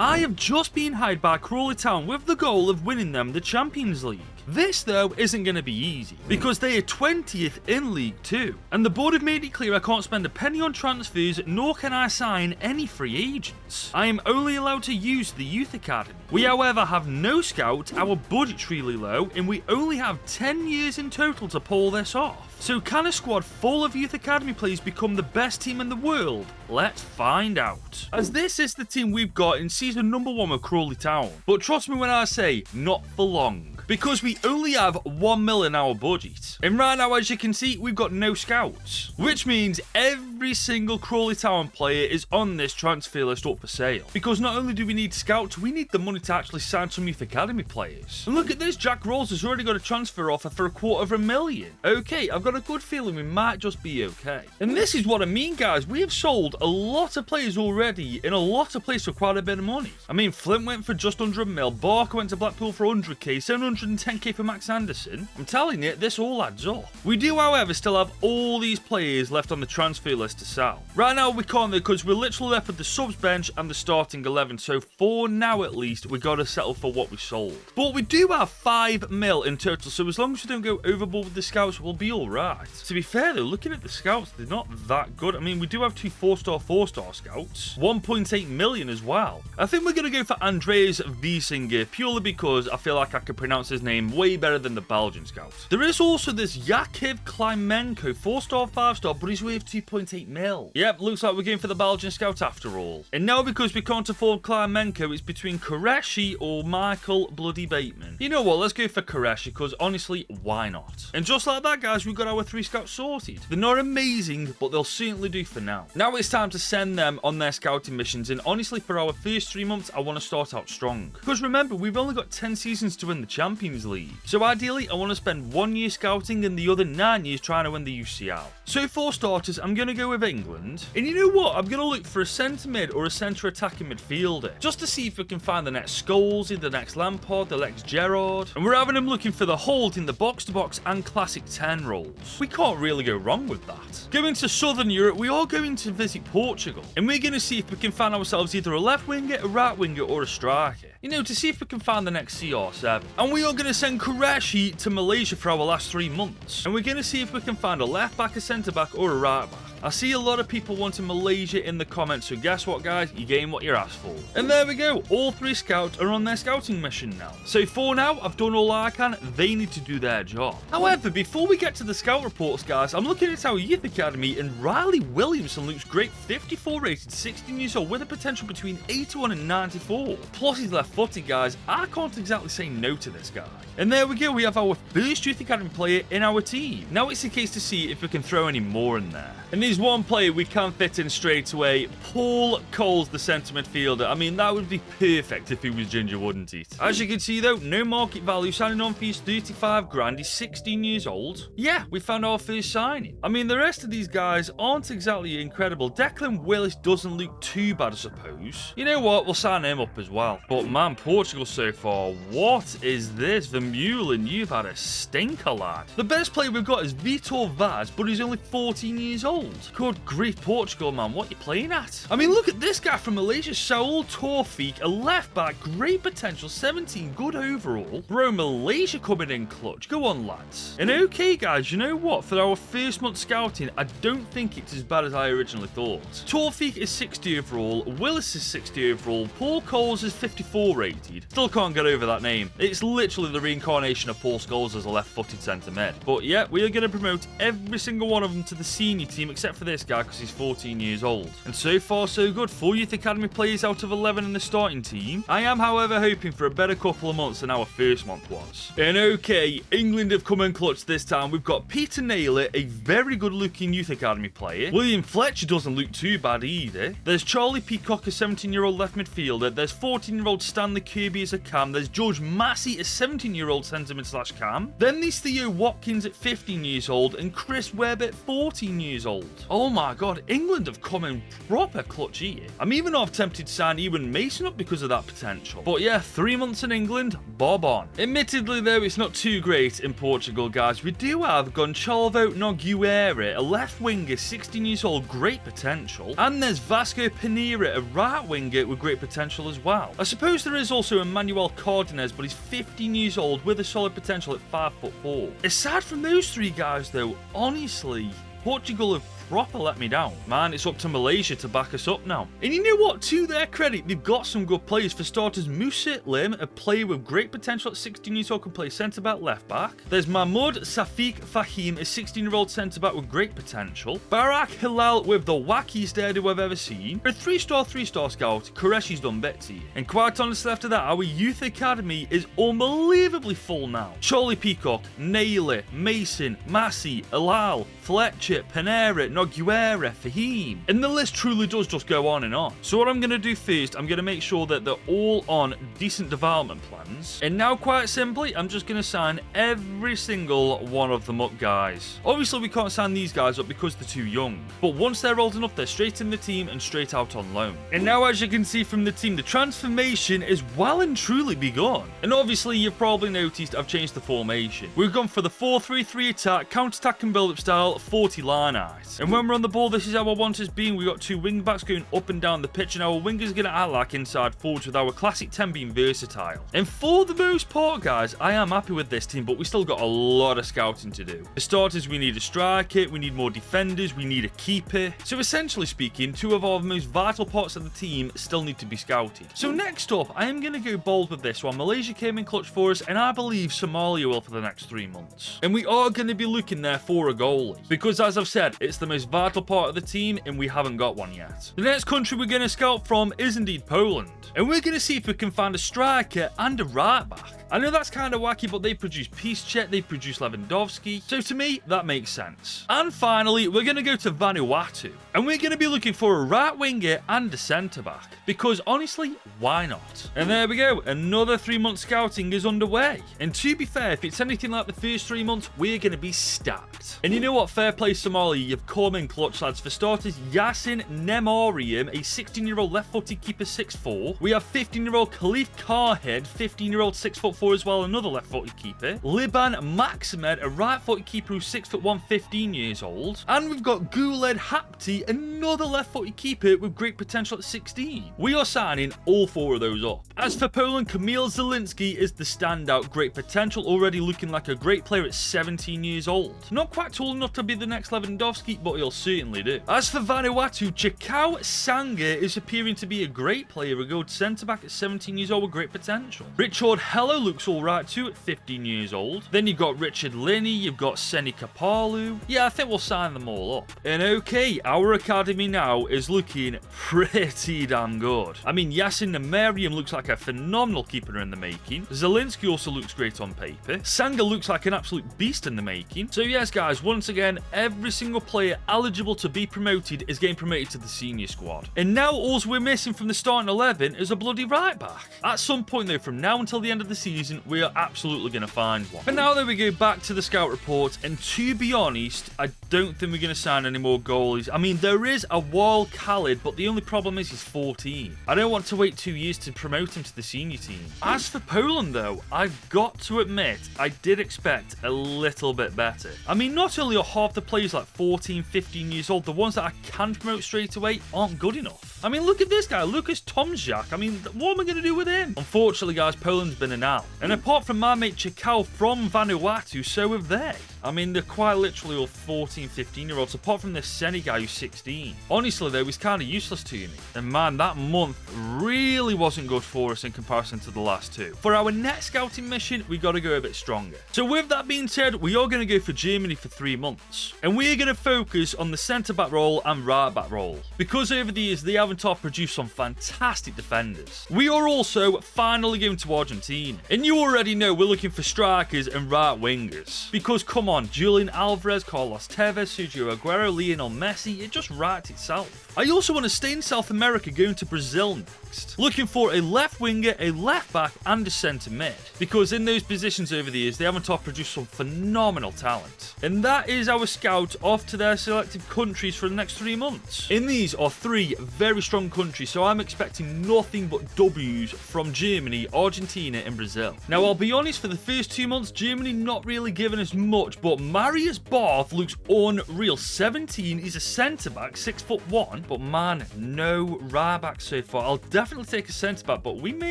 I have just been hired by Crawley Town with the goal of winning them the Champions League. This though isn't going to be easy, because they are 20th in League 2, and the board have made it clear I can't spend a penny on transfers, nor can I sign any free agents. I am only allowed to use the youth academy. We however have no scout, our budget's really low, and we only have 10 years in total to pull this off. So can a squad full of youth academy players become the best team in the world? Let's find out. As this is the team we've got in season number 1 with Crawley Town. But trust me when I say, not for long. Because we only have 1 mil in our budget. And right now, as you can see, we've got no scouts. Which means every single Crawley Town player is on this transfer list up for sale. Because not only do we need scouts, we need the money to actually sign some youth academy players. And look at this, Jack Rolls has already got a transfer offer for $250,000. Okay, I've got a good feeling we might just be okay. And this is what I mean, guys. We have sold a lot of players already in a lot of places for quite a bit of money. I mean, Flint went for just under $1 million, Barker went to Blackpool for 100k, 710k for Max Anderson. I'm telling you, this all adds up. We do, however, still have all these players left on the transfer list to sell. Right now, we can't because we're literally left with the subs bench and the starting 11, so for now at least, we got to settle for what we sold. But we do have 5 mil in total, so as long as we don't go overboard with the scouts, we'll be alright. To be fair though, looking at the scouts, they're not that good. I mean, we do have 2 4-star scouts, 1.8 million as well. I think we're going to go for Andreas Wiesinger, purely because I feel like I can pronounce his name way better than the Belgian scout. There is also this Jakub Klimenko, 4-star, 5-star, but he's worth 2.8 mil. Yep, looks like we're going for the Belgian scout after all. And now because we can't afford Klimenko, it's between Qureshi or Michael Bloody Bateman. You know what, let's go for Qureshi, because honestly, why not? And just like that, guys, we've got our 3 scouts sorted. They're not amazing, but they'll certainly do for now. Now it's time to send them on their scouting missions, and honestly, for our first 3 months, I want to start out strong. Because remember, we've only got 10 seasons to win the Champions League. So ideally, I want to spend 1 year scouting and the other 9 years trying to win the UCL. So for starters, I'm going to go with England. And you know what? I'm going to look for a centre mid or a centre attacking midfielder, just to see if we can find the next Scholes, the next Lampard, the next Gerrard. And we're having them looking for the hold in the box-to-box and classic 10 roles. We can't really go wrong with that. Going to Southern Europe, we are going to visit Portugal. And we're going to see if we can find ourselves either a left winger, a right winger, or a striker. You know, to see if we can find the next CR7. And we are going to send Qureshi to Malaysia for our last 3 months. And we're going to see if we can find a left back, a centre back, or a right back. I see a lot of people wanting Malaysia in the comments, so guess what, guys? You're getting what you're asked for. And there we go. All 3 scouts are on their scouting mission now. So for now, I've done all I can. They need to do their job. However, before we get to the scout reports, guys, I'm looking at our youth academy, and Riley Williamson looks great. 54 rated, 16 years old, with a potential between 81 and 94. Plus, he's left-footed, guys. I can't exactly say no to this guy. And there we go. We have our first youth academy player in our team. Now it's the case to see if we can throw any more in there. And there's one player we can fit in straight away. Paul Coles, the centre midfielder. I mean, that would be perfect if he was ginger, wouldn't it? As you can see though, no market value, signing on fees 35 grand. He's 16 years old. Yeah, we found our first signing. I mean, the rest of these guys aren't exactly incredible. Declan Willis doesn't look too bad, I suppose. You know what? We'll sign him up as well. But man, Portugal so far, what is this? Vermeulen, you've had a stinker, lad. The best player we've got is Vitor Vaz, but he's only 14 years old. Good grief, Portugal, man, what are you playing at? I mean, look at this guy from Malaysia, Saul Torfik, a left back, great potential, 17, good overall. Bro, Malaysia coming in clutch. Go on, lads. And okay, guys, you know what? For our first month scouting, I don't think it's as bad as I originally thought. Torfik is 60 overall, Willis is 60 overall, Paul Coles is 54 rated. Still can't get over that name. It's literally the reincarnation of Paul Scholes as a left-footed centre mid. But yeah, we are going to promote every single one of them to the senior team, except for this guy because he's 14 years old. And so far so good. 4 youth academy players out of 11 in the starting team. I am however hoping for a better couple of months than our first month was. And okay, England have come in clutch this time. We've got Peter Naylor, a very good looking youth academy player. William Fletcher doesn't look too bad either. There's Charlie Peacock, a 17-year-old left midfielder. There's 14-year-old Stanley Kirby as a cam. There's George Massey, a 17-year-old centre mid/cam. Then there's Theo Watkins at 15 years old and Chris Webb at 14 years old. Oh my god, England have come in proper clutch here. I'm even half tempted to sign Ewan Mason up because of that potential. But yeah, 3 months in England, bob on. Admittedly though, it's not too great in Portugal, guys. We do have Gonçalves Nogueira, a left winger, 16 years old, great potential. And there's Vasco Pinheira, a right winger with great potential as well. I suppose there is also Emmanuel Cardenas, but he's 15 years old with a solid potential at 5'4". Aside from those three guys though, honestly, Portugal have proper let me down. Man, it's up to Malaysia to back us up now. And you know what? To their credit, they've got some good players. For starters, Musa Lim, a player with great potential at 16 years old, can play centre-back, left-back. There's Mahmoud Safiq Fahim, a 16-year-old centre-back with great potential. Barak Hilal with the wackiest hairdo I've ever seen. For a 3-star scout, Qureshi's done bits here. And quite honestly, after that, our youth academy is unbelievably full now. Charlie Peacock, Naylor, Mason, Massey, Alal, Fletcher, Panera, Nogueira, Fahim. And the list truly does just go on and on. So what I'm going to do first, I'm going to make sure that they're all on decent development plans. And now, quite simply, I'm just going to sign every single one of them up, guys. Obviously, we can't sign these guys up because they're too young. But once they're old enough, they're straight in the team and straight out on loan. And now, as you can see from the team, the transformation is well and truly begun. And obviously, you've probably noticed I've changed the formation. We've gone for the 4-3-3 attack, counter-attack and build-up style, 40 line eyes. And when we're on the ball, this is how I want us being. We've got two wing backs going up and down the pitch, and our wingers are going to act like inside forwards with our classic 10 being versatile. And for the most part, guys, I am happy with this team, but we still got a lot of scouting to do. For starters, we need a striker, we need more defenders, we need a keeper. So essentially speaking, two of our most vital parts of the team still need to be scouted. So next up, I am going to go bold with this one. Malaysia came in clutch for us, and I believe Somalia will for the next 3 months. And we are going to be looking there for a goalie, because as I've said, it's the most vital part of the team, and we haven't got one yet. The next country we're going to scout from is indeed Poland, and we're going to see if we can find a striker and a right back. I know that's kind of wacky, but they produce Piszczek, they produce Lewandowski, so to me, that makes sense. And finally, we're going to go to Vanuatu, and we're going to be looking for a right winger and a centre-back, because honestly, why not? And there we go, another 3-month scouting is underway. And to be fair, if it's anything like the first 3 months, we're going to be stacked. And you know what? Fair play Somalia, you've come in clutch, lads. For starters, Yasin Nemariam, a 16-year-old left-footed keeper, 6'4". We have 15-year-old Khalif Karhead, 15-year-old 6'4" as well, another left-footed keeper. Liban Maximed, a right-footed keeper who's 6'1", 15 years old. And we've got Guled Hapti, another left-footed keeper with great potential at 16. We are signing all 4 of those up. As for Poland, Kamil Zielinski is the standout, great potential, already looking like a great player at 17 years old. Not quite tall enough to be the next Lewandowski, but he'll certainly do. As for Vanuatu, Chikau Sanga is appearing to be a great player, a good centre-back at 17 years old with great potential. Richard Hello looks alright too at 15 years old. Then you've got Richard Linney, you've got Seni Kapalu. Yeah, I think we'll sign them all up. And okay, our academy now is looking pretty damn good. I mean, Yasin Nemariam looks like a phenomenal keeper in the making. Zielinski also looks great on paper. Sanga looks like an absolute beast in the making. So yes, guys, once again, every single player eligible to be promoted is getting promoted to the senior squad. And now all we're missing from the starting 11 is a bloody right back. At some point though, from now until the end of the season, we are absolutely going to find one. But now that we go back to the scout report, and to be honest, I don't think we're going to sign any more goalies. I mean, there is a Wal Khalid, but the only problem is he's 14. I don't want to wait 2 years to promote him to the senior team. As for Poland though, I've got to admit, I did expect a little bit better. I mean, not only are half the players like 14, 15 years old, the ones that I can promote straight away aren't good enough. I mean, look at this guy, Lukas Tomczak. I mean, what am I going to do with him? Unfortunately, guys, Poland's been an out. And apart from my mate Chikau from Vanuatu, so have they. I mean, they're quite literally all 14, 15-year-olds, apart from this Seni guy who's 16. Honestly, though, he's kind of useless to me. And man, that month really wasn't good for us in comparison to the last 2. For our next scouting mission, we got to go a bit stronger. So with that being said, we are going to go for Germany for 3 months. And we're going to focus on the centre-back role and right-back role. Because over the years, they haven't produced some fantastic defenders. We are also finally going to Argentina. And you already know we're looking for strikers and right wingers. Because come on, on, Julian Alvarez, Carlos Tevez, Sergio Aguero, Lionel Messi, it just writes itself. I also want to stay in South America, going to Brazil next. Looking for a left winger, a left back, and a centre mid. Because in those positions over the years, they haven't produced some phenomenal talent. And that is our scout off to their selected countries for the next 3 months. In these are 3 very strong countries, so I'm expecting nothing but W's from Germany, Argentina, and Brazil. Now, I'll be honest, for the first 2 months, Germany not really giving us much, but Marius Barth looks unreal. 17, he's a centre-back, 6'1", but man, no right back so far. I'll definitely take a centre-back, but we may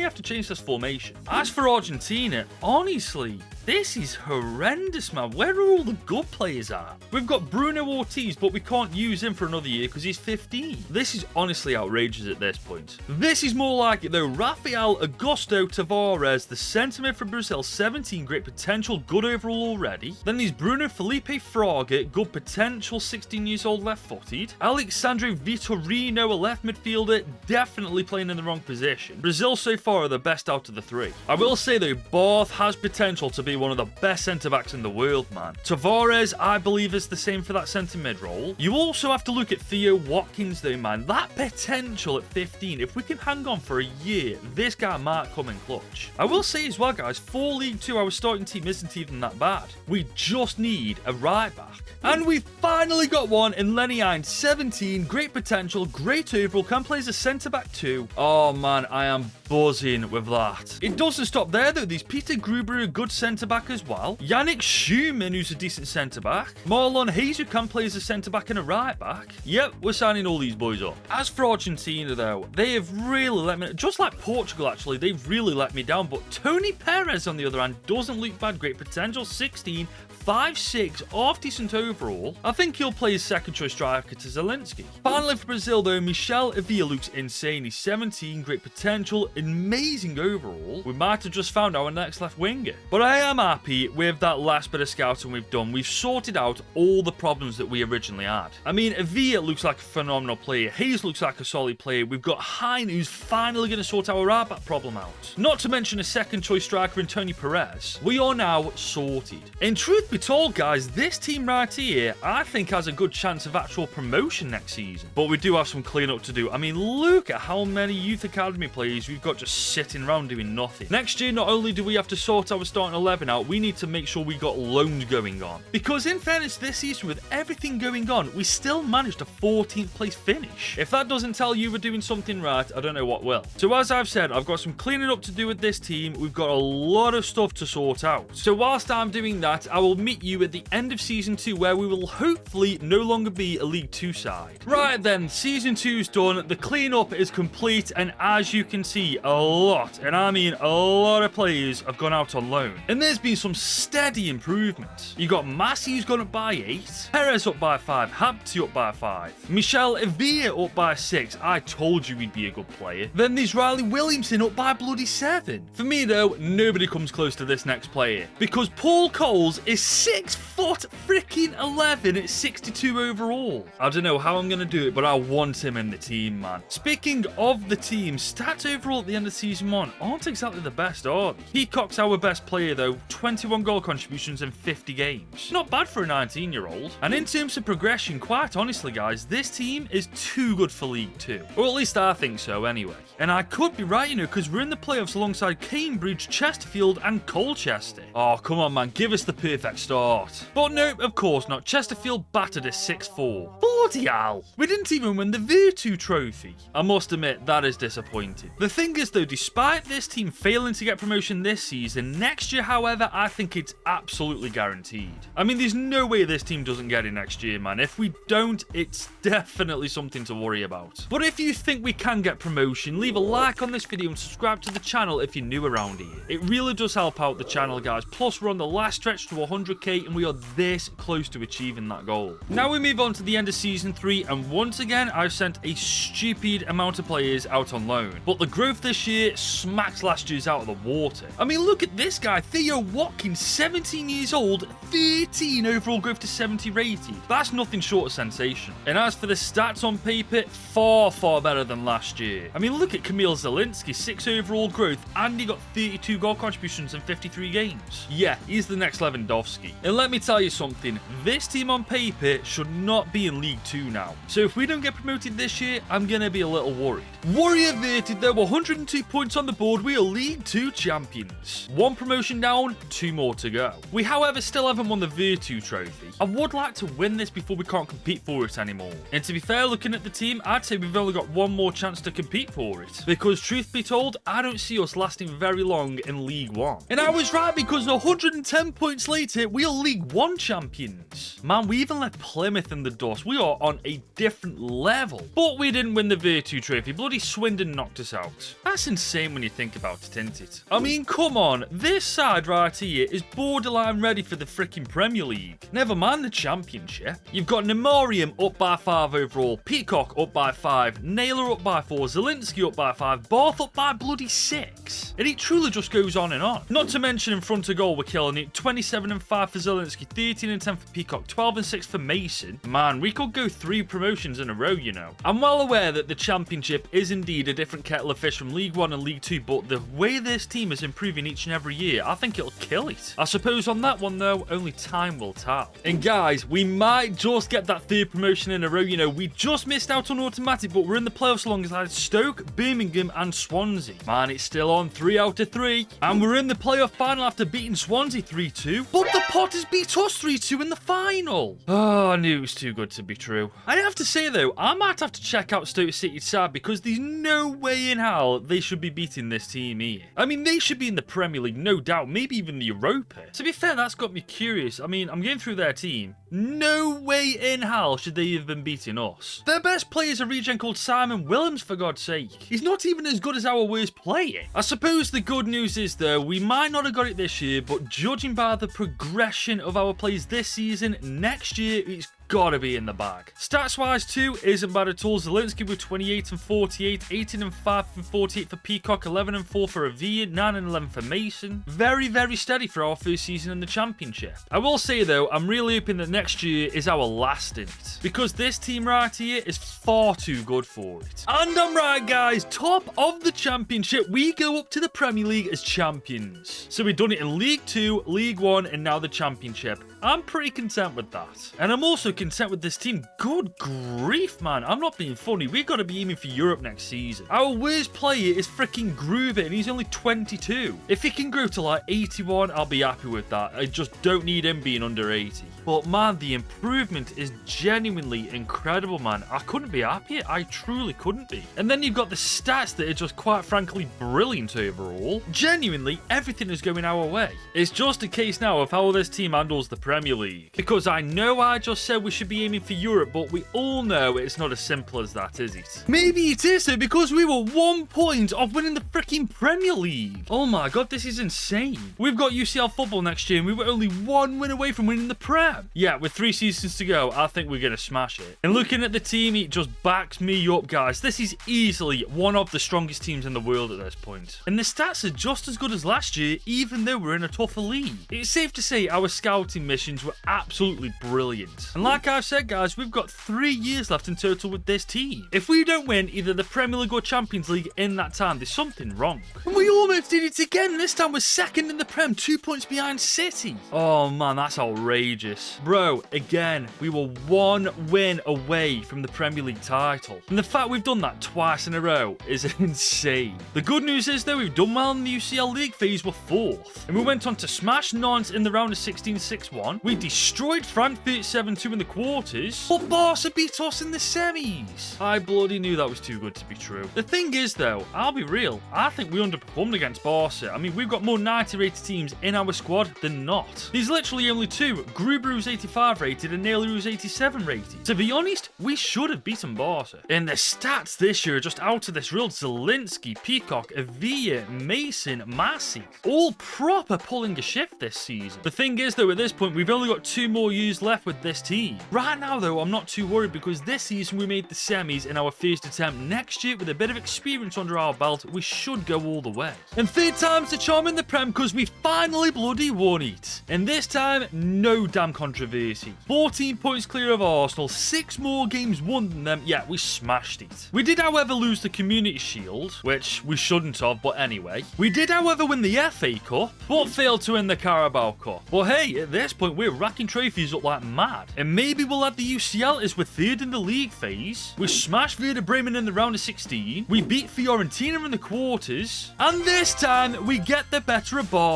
have to change this formation. As for Argentina, honestly, this is horrendous, man. Where are all the good players at? We've got Bruno Ortiz, but we can't use him for another year because he's 15. This is honestly outrageous at this point. This is more like it, though. Rafael Augusto Tavares, the centre mid for Brazil, 17, great potential, good overall already. Then there's Bruno Felipe Fraga, good potential, 16 years old, left-footed. Alexandre Vitorino, a left midfielder, definitely playing in the wrong position. Brazil so far are the best out of the 3. I will say, though, Barth has potential to be one of the best centre-backs in the world, man. Tavares, I believe, is the same for that centre-mid role. You also have to look at Theo Watkins, though, man. That potential at 15, if we can hang on for a year, this guy might come in clutch. I will say as well, guys, for League 2, our starting team isn't even that bad. We just need a right back. And we've finally got one in Lenny Hines, 17, great potential, great overall, can play as a centre-back too. Oh, man, I am buzzing with that. It doesn't stop there, though. There's Peter Gruber, a good centre-back as well. Yannick Schumann, who's a decent centre-back. Marlon Hayes, who can play as a centre-back and a right-back. Yep, we're signing all these boys up. As for Argentina, though, they have really let me... Just like Portugal, actually, they've really let me down. But Tony Perez, on the other hand, doesn't look bad. Great potential, 16, 5'6", half decent overall. I think he'll play his second choice striker to Zelensky. Finally for Brazil, though, Michel Avila looks insane. He's 17, great potential, amazing overall. We might have just found our next left winger. But I am happy with that last bit of scouting we've done. We've sorted out all the problems that we originally had. I mean, Avila looks like a phenomenal player. Hayes looks like a solid player. We've got Hein, who's finally going to sort our right back problem out. Not to mention a second choice striker in Tony Perez. We are now sorted. In truth be told, guys, this team right here, I think has a good chance of actual promotion next season. But we do have some cleanup to do. I mean, look at how many youth academy players we've got just sitting around doing nothing. Next year, not only do we have to sort our starting 11 out, we need to make sure we got loans going on. Because in fairness, this season, with everything going on, we still managed a 14th place finish. If that doesn't tell you we're doing something right, I don't know what will. So as I've said, I've got some cleaning up to do with this team. We've got a lot of stuff to sort out. So whilst I'm doing that, I will meet you at the end of Season 2, where we will hopefully no longer be a League 2 side. Right then, Season 2's done, the cleanup is complete, and as you can see, a lot, and I mean a lot of players have gone out on loan. And there's been some steady improvements. You got Massey, who's gone up by 8, Perez up by 5, Hampty up by 5, Michel Avila up by 6. I told you he'd be a good player. Then there's Riley Williamson up by bloody 7. For me though, nobody comes close to this next player, because Paul Coles is 6'11" at 62 overall. I don't know how I'm going to do it, but I want him in the team, man. Speaking of the team, stats overall at the end of Season 1 aren't exactly the best, are they? Peacock's our best player though, 21 goal contributions in 50 games. Not bad for a 19-year-old. And in terms of progression, quite honestly guys, this team is too good for League 2. Or at least I think so anyway. And I could be right, you know, because we're in the playoffs alongside Cambridge, Chesterfield and Colchester. Oh, come on man, give us the perfect start. But no, of course not. Chesterfield battered us 6-4. Bloody hell. We didn't even win the Virtu trophy. I must admit, that is disappointing. The thing is though, despite this team failing to get promotion this season, next year, however, I think it's absolutely guaranteed. I mean, there's no way this team doesn't get it next year, man. If we don't, it's definitely something to worry about. But if you think we can get promotion, leave a like on this video and subscribe to the channel if you're new around here. It really does help out the channel, guys. Plus, we're on the last stretch to 100k and we are this close to achieving that goal. Now we move on to the end of Season 3, and once again, I've sent a stupid amount of players out on loan. But the growth this year smacks last year's out of the water. I mean, look at this guy, Theo Watkins, 17 years old, 13 overall growth to 70 rated. That's nothing short of sensation. And as for the stats on paper, far better than last year. I mean, look at Kamil Zielinski, 6 overall growth, and he got 32 goal contributions in 53 games. Yeah, he's the next Lewandowski. Davey. And let me tell you something, this team on paper should not be in League 2 now. So if we don't get promoted this year, I'm going to be a little worried. Worry averted though, 102 points on the board, we are League 2 champions. One promotion down, 2 more to go. We however still haven't won the Virtu trophy. I would like to win this before we can't compete for it anymore. And to be fair, looking at the team, I'd say we've only got one more chance to compete for it. Because truth be told, I don't see us lasting very long in League 1. And I was right, because 110 points later, we are League 1 champions. Man, we even left Plymouth in the dust. We are on a different level. But we didn't win the Virtu trophy. Bloody Swindon knocked us out. That's insane when you think about it, isn't it? I mean, come on. This side right here is borderline ready for the freaking Premier League. Never mind the Championship. You've got Nemorium up by 5 overall, Peacock up by 5, Naylor up by 4, Zielinski up by 5, Barth up by bloody 6. And it truly just goes on and on. Not to mention in front of goal, we're killing it. 27 and 5 for Zielinski, 13 and 10 for Peacock, 12 and 6 for Mason. Man, we could go 3 promotions in a row, you know. I'm well aware that the Championship is indeed a different kettle of fish from League 1 and League 2, but the way this team is improving each and every year, I think it'll kill it. I suppose on that one though, only time will tell. And guys, we might just get that 3rd promotion in a row, you know. We just missed out on automatic, but we're in the playoffs alongside Stoke, Birmingham and Swansea. Man, it's still on 3 out of 3. And we're in the playoff final after beating Swansea 3-2. But the Potters beat us 3-2 in the final. Oh, I knew it was too good to be true. I have to say though, I might have to check out Stoke City's side, because there's no way in hell they should be beating this team here. I mean, they should be in the Premier League, no doubt, maybe even the Europa. To be fair, that's got me curious. I mean, I'm going through their team. No way in hell should they have been beating us. Their best player is a regen called Simon Willems, for God's sake. He's not even as good as our worst player. I suppose the good news is though, we might not have got it this year, but judging by the progression of our players this season, next year it's gotta be in the bag. Stats wise too, isn't bad at all. Zielinski with 28 and 48, 18 and 5 and 48 for Peacock, 11 and 4 for Avia, 9 and 11 for Mason. Very, very steady for our first season in the Championship. I will say though, I'm really hoping that next year is our last in it, because this team right here is far too good for it. And I'm right guys, top of the Championship, we go up to the Premier League as champions. So we've done it in League 2, League 1 and now the Championship. I'm pretty content with that. And I'm also content with this team. Good grief, man. I'm not being funny. We've got to be aiming for Europe next season. Our worst player is freaking Gruber, and he's only 22. If he can grow to like 81, I'll be happy with that. I just don't need him being under 80. But man, the improvement is genuinely incredible, man. I couldn't be happier. I truly couldn't be. And then you've got the stats that are just quite frankly brilliant overall. Genuinely, everything is going our way. It's just a case now of how this team handles the Premier League. Because I know I just said we should be aiming for Europe, but we all know it's not as simple as that, is it? Maybe it is though, because we were 1 point off winning the freaking Premier League. Oh my god, this is insane. We've got UCL football next year and we were only 1 win away from winning the Prem. Yeah, with 3 seasons to go, I think we're going to smash it. And looking at the team, it just backs me up, guys. This is easily one of the strongest teams in the world at this point. And the stats are just as good as last year, even though we're in a tougher league. It's safe to say our scouting missions were absolutely brilliant. And like I've said, guys, we've got 3 years left in total with this team. If we don't win either the Premier League or Champions League in that time, there's something wrong. And we almost did it again. This time we're second in the Prem, 2 points behind City. Oh man, that's outrageous. Bro, again, we were 1 win away from the Premier League title. And the fact we've done that twice in a row is insane. The good news is though, we've done well in the UCL League phase, we're 4th. And we went on to smash Nantes in the round of 16 6-1. We destroyed Frankfurt 7-2 in the quarters. But Barca beat us in the semis. I bloody knew that was too good to be true. The thing is though, I'll be real, I think we underperformed against Barca. I mean, we've got more 90 rated teams in our squad than not. There's literally only 2, Gruber who's 85 rated and Naylor who's 87 rated. To be honest, we should have beaten Barca. And the stats this year are just out of this real. Zielinski, Peacock, Avia, Mason, Massey, all proper pulling a shift this season. The thing is though, at this point, we've only got 2 more years left with this team. Right now though, I'm not too worried because this season we made the semis in our first attempt. Next year, with a bit of experience under our belt, we should go all the way. And 3rd time's the charm in the Prem because we finally bloody won it. And this time, no damn controversy. 14 points clear of Arsenal, 6 more games won than them. Yeah, we smashed it. We did, however, lose the Community Shield, which we shouldn't have, but anyway. We did, however, win the FA Cup, but failed to win the Carabao Cup. But hey, at this point, point, we're racking trophies up like mad. And maybe we'll add the UCL as we're third in the league phase. We smashed Werder Bremen in the round of 16. We beat Fiorentina in the quarters. And this time, we get the better of Barca.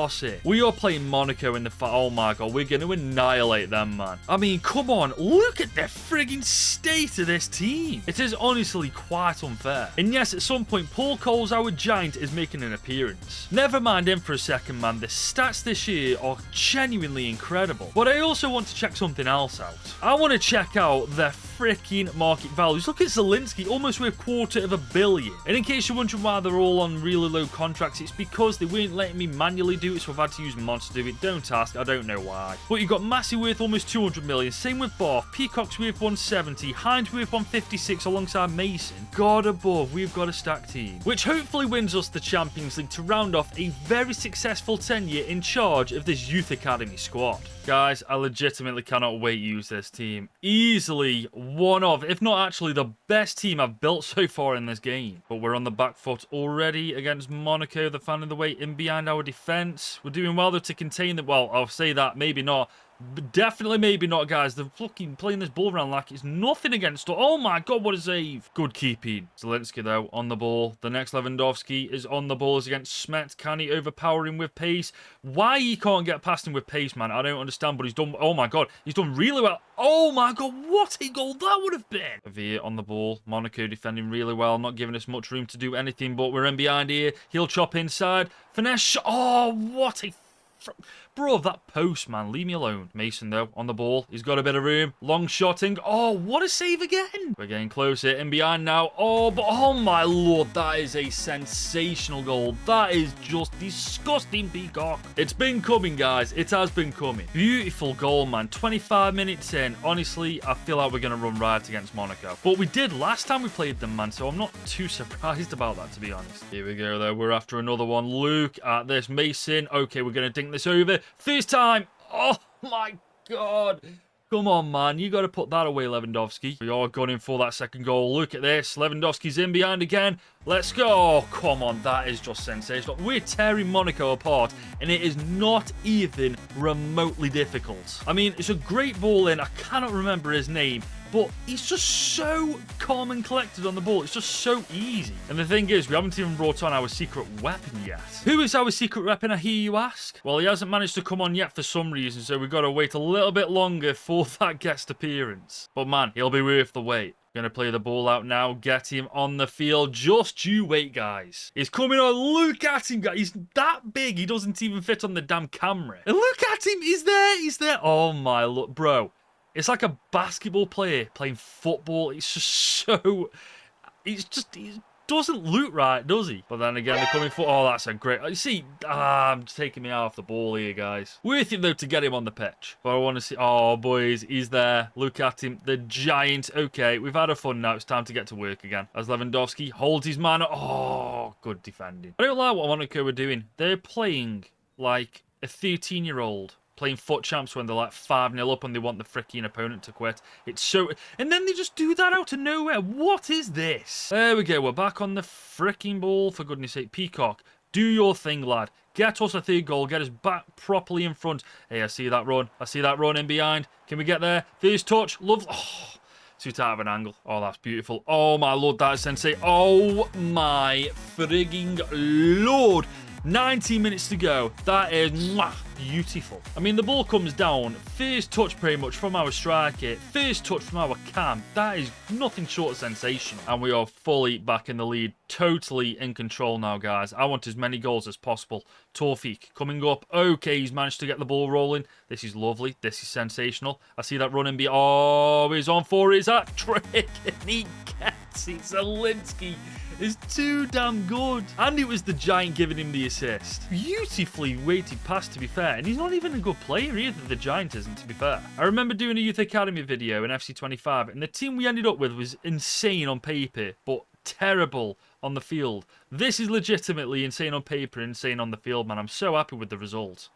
We are playing Monaco in the oh my god, we're going to annihilate them, man. I mean, come on, look at the frigging state of this team. It is honestly quite unfair. And yes, at some point, Paul Coles, our giant, is making an appearance. Never mind him for a second, man. The stats this year are genuinely incredible. But I also want to check something else out. I want to check out their freaking market values. Look at Zielinski, almost worth $250 million. And in case you're wondering why they're all on really low contracts, it's because they weren't letting me manually do it, so I've had to use mods to do it. Don't ask, I don't know why. But you've got Massey worth almost $200 million. Same with Barth. Peacock's worth 170. Hines worth 156 alongside Mason. God above, we've got a stacked team. Which hopefully wins us the Champions League to round off a very successful tenure in charge of this youth academy squad. Guys, I legitimately cannot wait to use this team. Easily one of, if not actually the best team I've built so far in this game. But we're on the back foot already against Monaco. They're finding the way in behind our defence. We're doing well though to contain them. Well, I'll say that, maybe not. But definitely maybe not, guys. They're fucking playing this ball around like it's nothing against us. Oh my god, what a save. Good keeping. Zielinski, though, on the ball. The next Lewandowski is on the ball. Is against Smet. Can he overpower him with pace? Why he can't get past him with pace, man, I don't understand. But he's done... Oh my god, he's done really well. Oh my god, what a goal that would have been. Via on the ball. Monaco defending really well. Not giving us much room to do anything. But we're in behind here. He'll chop inside. Finesse shot. Oh, what a... Bro, that post, man. Leave me alone. Mason, though, on the ball. He's got a bit of room. Long shotting. Oh, what a save again. We're getting closer. In behind now. Oh, but oh my lord. That is a sensational goal. That is just disgusting, Peacock. It's been coming, guys. It has been coming. Beautiful goal, man. 25 minutes in. Honestly, I feel like we're going to run riot against Monaco. But we did last time we played them, man. So I'm not too surprised about that, to be honest. Here we go, though. We're after another one. Look at this. Mason. Okay, we're going to dink this over. First time. Oh my god. Come on, man. You got to put that away, Lewandowski. We are gunning for that second goal. Look at this. Lewandowski's in behind again. Let's go. Oh, come on. That is just sensational. We're tearing Monaco apart, and it is not even remotely difficult. I mean, it's a great ball in. I cannot remember his name, but he's just so calm and collected on the ball. It's just so easy. And the thing is, we haven't even brought on our secret weapon yet. Who is our secret weapon, I hear you ask? Well, he hasn't managed to come on yet for some reason, so we've got to wait a little bit longer for that guest appearance. But man, he'll be worth the wait. Going to play the ball out now. Get him on the field. Just you wait, guys. He's coming on. Look at him, guys. He's that big. He doesn't even fit on the damn camera. And look at him. He's there. He's there. Oh, my look, bro. It's like a basketball player playing football. It's just so... He doesn't look right, does he? But then again, they're coming for... Oh, that's a great... You see, I'm taking me off the ball here, guys. Worth it, though, to get him on the pitch. But I want to see... Oh, boys, he's there. Look at him. The giant. Okay, we've had a fun now. It's time to get to work again. As Lewandowski holds his man. Oh, good defending. I don't like what Monaco are doing. They're playing like a 13-year-old. Playing foot champs when they're like 5-0 up and they want the freaking opponent to quit. It's so... And then they just do that out of nowhere. What is this? There we go. We're back on the freaking ball. For goodness sake. Peacock, do your thing, lad. Get us a third goal. Get us back properly in front. Hey, I see that run. I see that run in behind. Can we get there? First touch. Love... Oh, too tight of an angle. Oh, that's beautiful. Oh, my lord. That is sensei. Oh, my frigging lord. 19 minutes to go. That is beautiful. I mean, the ball comes down. First touch pretty much from our striker. First touch from our cam. That is nothing short of sensational. And we are fully back in the lead. Totally in control now, guys. I want as many goals as possible. Torfik coming up. Okay, he's managed to get the ball rolling. This is lovely. This is sensational. I see that running. Oh, he's on for his hat trick. And he gets it. Zielinski is too damn good. And it was the giant giving him the assist. Beautifully weighted pass, to be fair. And he's not even a good player either, the giant isn't, to be fair. I remember doing a youth academy video in FC25, and the team we ended up with was insane on paper, but terrible on the field. This is legitimately insane on paper, insane on the field, man. I'm so happy with the result.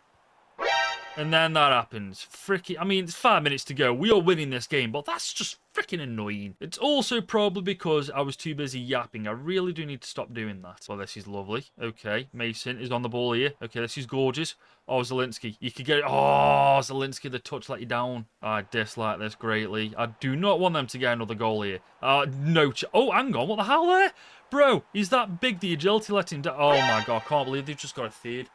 And then that happens. Freaking, I mean, it's 5 minutes to go. We are winning this game, but that's just freaking annoying. It's also probably because I was too busy yapping. I really do need to stop doing that. Well, this is lovely. Okay, Mason is on the ball here. Okay, this is gorgeous. Oh, Zielinski, you could get it. Oh, Zielinski, the touch let you down. I dislike this greatly. I do not want them to get another goal here. No. Oh, hang on. What the hell there? Bro, he's that big. The agility let him down. Oh, my God. I can't believe they've just got a third.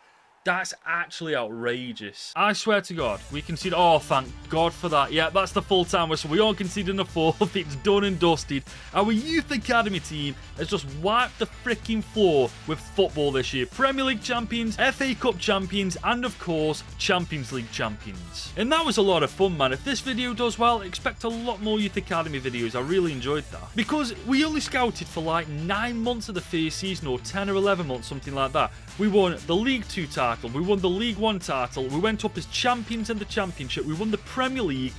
That's actually outrageous. I swear to God, we conceded. Oh, thank God for that. Yeah, that's the full-time whistle. We aren't conceding a fourth. It's done and dusted. Our youth academy team has just wiped the freaking floor with football this year. Premier League champions, FA Cup champions, and of course, Champions League champions. And that was a lot of fun, man. If this video does well, expect a lot more youth academy videos. I really enjoyed that. Because we only scouted for like 9 months of the first season, or 10 or 11 months, something like that. We won the League 2 title, we won the League 1 title, we went up as champions in the Championship, we won the Premier League,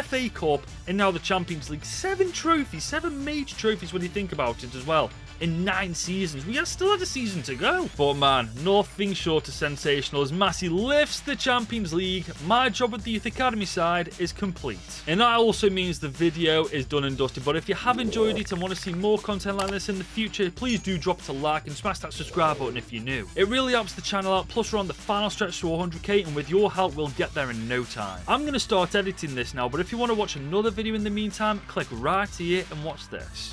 FA Cup, and now the Champions League. 7 trophies, 7 major trophies when you think about it as well. In 9 seasons. We still had a season to go. But man, nothing short of sensational as Massey lifts the Champions League. My job with the Youth Academy side is complete. And that also means the video is done and dusted. But if you have enjoyed it and want to see more content like this in the future, please do drop it a like and smash that subscribe button if you're new. It really helps the channel out. Plus we're on the final stretch to 100k, and with your help we'll get there in no time. I'm going to start editing this now, but if you want to watch another video in the meantime, click right here and watch this.